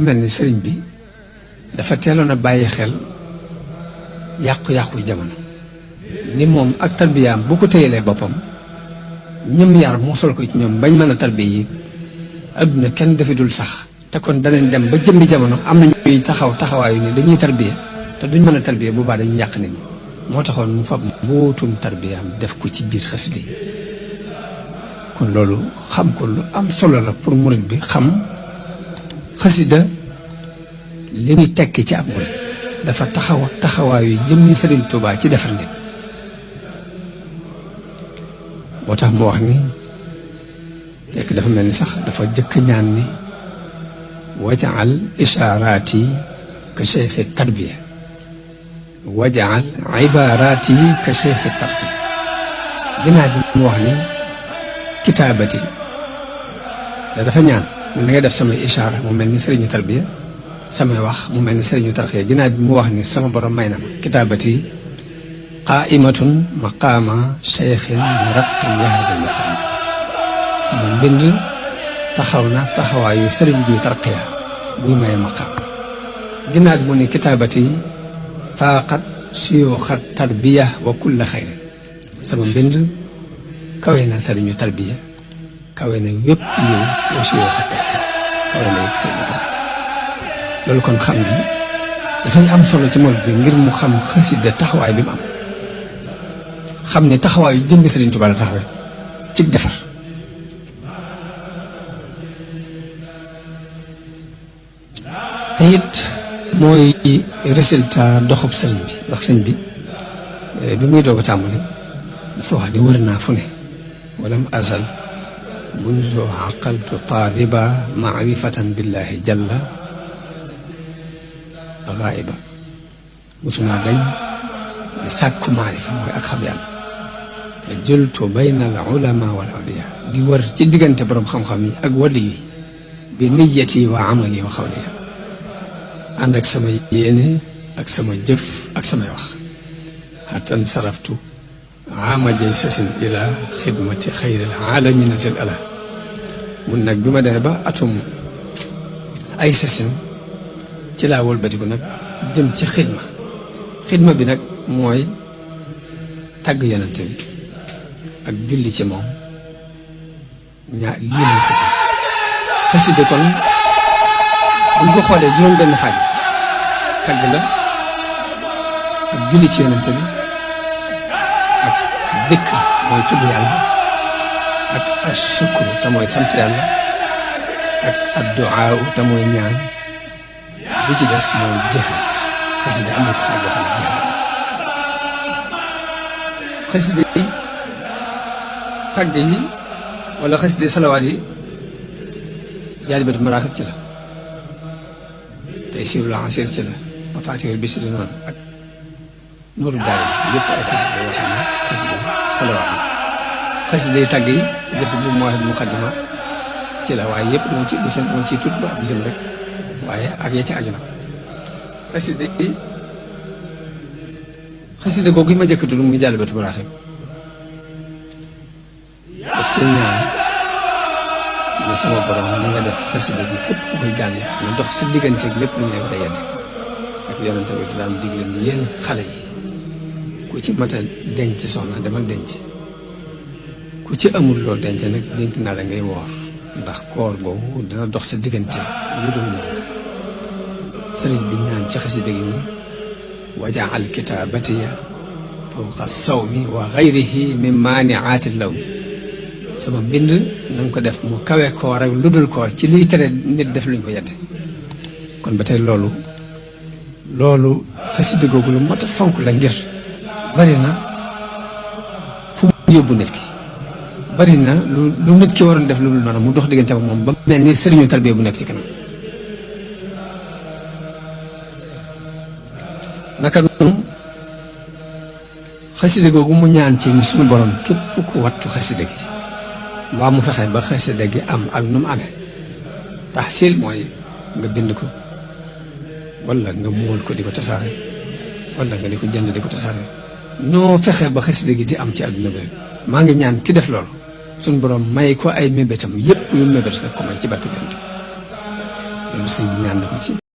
mel ni sëriñ bi dafa teeloon a bàyyi xel yàqu-yàqu jamono ni moom ak tarbiyaam bu ko téyelee boppam ñëm yar mosal ko ci ñoom bañ mën a tarbiya yi adduna kenn dafa dul sax te kon danañ dem ba jëmbi jamono am na ñuy taxawaayu ni dañuy tarbiya te duñ mën a tarbiya bu baax dañuy yàq nit ñi moo taxoon mu fab mbootum tarbiyaam def ko ci biir xasida yi kon loolu xam ko lu am solo la pour murid bi xam xasida li muy tekki ci ab murid dafa taxawaayu jëmmi Sëriñ Tuubaa ci defar nit moo tax mu wax ni fekk dafa mel ni sax dafa jëkk ñaan ni wajaal ishaaraati ka cheikhi tarbiya wajaal ibaaraati ka cheikhi tarqiya ginnaaw bi mu wax ni kitaabati dafa ñaan na nga def samay ishaara mu mel ni sëriñu tarbiya samay wax mu mel ni sëriñu tarqiya ginnaaw bi mu wax ni sama borom may na ma kitaabati qaa'imatun maqaama cheikhin muraqin yahdil maqaam sama mbind taxaw na taxawaayu sëriñ buy tarqiya buy maye maqaam ginnaaw bi mu ne kitaabati faaqat suyuuxat tarbiya wa kulla xayr sama mbind kawe na sëriñu tarbiya kawe na yëpp yiw wa suyuuxat tarqiya kawe na yëpp sëriñu tarqiya loolu kon xam bi dafay am solo ci murid bi ngir mu xam xasida taxawaay bi mu am xam ne taxawaayu jëmmi Sëriñ Tuubaa la taxawee ci defar te it mooy résultat doxub sëriñ bi ndax sëriñ bi muy doog a tàmbali dafa wax di wër naa fu ne walam azal munzu aqaltu taaliba maarifatan billahi jalla gaaiba musumaa dañ di sàkku maarifa mooy ak xam yàlla fa jultu bayna al ulama wal awliya di wër ci diggante borom xam-xam yi ak wàllu yi bi niyyati wa amali wa xawliya ànd ak sama yéene ak sama jëf ak samay wax xatan saraftu ama jay sasin ila xidmati xayril alamina zel ala mun nag bi ma demee ba atum ay sasin ci laa wëlbatiku nag jëm ci xidma bi nag mooy tagg yonente bi ak julli ci moom lii lañ xidma xasida kon buñ ko xoolee juróom benn xaaj tagg la ak julli ci yonente bi ak dëkk mooy tudd yàlla ak asukru te mooy sant yàlla ak adduaa te mooy ñaan bi ci des mooy jihaad xasida am na ci xaaj boo xam ne jihaad xasida yi tagg yi wala xasida salawaat yi jaalibatu maraaxib ci la tey siirul asiir ci la mafaatihul bichri noonu ak nooru daal yëpp ay xasida yoo xam ne xasida salawaat yi xasida yi tagg yi jërsi bu mawahib muqaddima ci la waaye yëpp dama ciy tudd ab lim rek waaye ak ya ci aju nag xasida googu yi ma jëkk tudd muy jaalibatu maraaxib daf ci ñaan ni sama borom ni nga def xasida bi képp ku koy jàng na dox si digganteeg lépp lu ñu nekk day yedde ak yonente bi daan digle ni yéen xale yi ku ci mat a denc soxna demal denc ku ci amul loo denc nag dénk naa la ngay woor ndax koor boobu dana dox sa diggante lu dul moom sëriñ bi ñaan ci xasida gi ni wajaal kitaabatiya fawqa sawmi wa gayrihi min maaniaati law sama mbind na nga ko def mu kawe koor ak lu dul koor ci liy tere nit def luñ ko yedde kon ba tey loolu xasida googu lu mat a fonk la ngir bari na fu mu yóbbu nit ki bari na lu nit ki waroon def lu dul noonu mu dox diggante ak moom ba mel ni sëriñu tarbiya bu nekk ci kanam naka noonu xasida googu mu ñaan ci ni suñu borom képp ku wattu xasida gi mbaa mu fexe ba xasida gi am ak nu mu amee taxsil mooy nga bind ko wala nga móol ko di ko tasaare wala nga di ko jënd di ko tasaare noo fexe ba xasida gi di am ci àdduna bi rek maa ngi ñaan ki def loolu suñu borom may ko ay mébétam yépp yu mébét rek ko may ci barke bi loolu sëñ bi ñaan na ko ci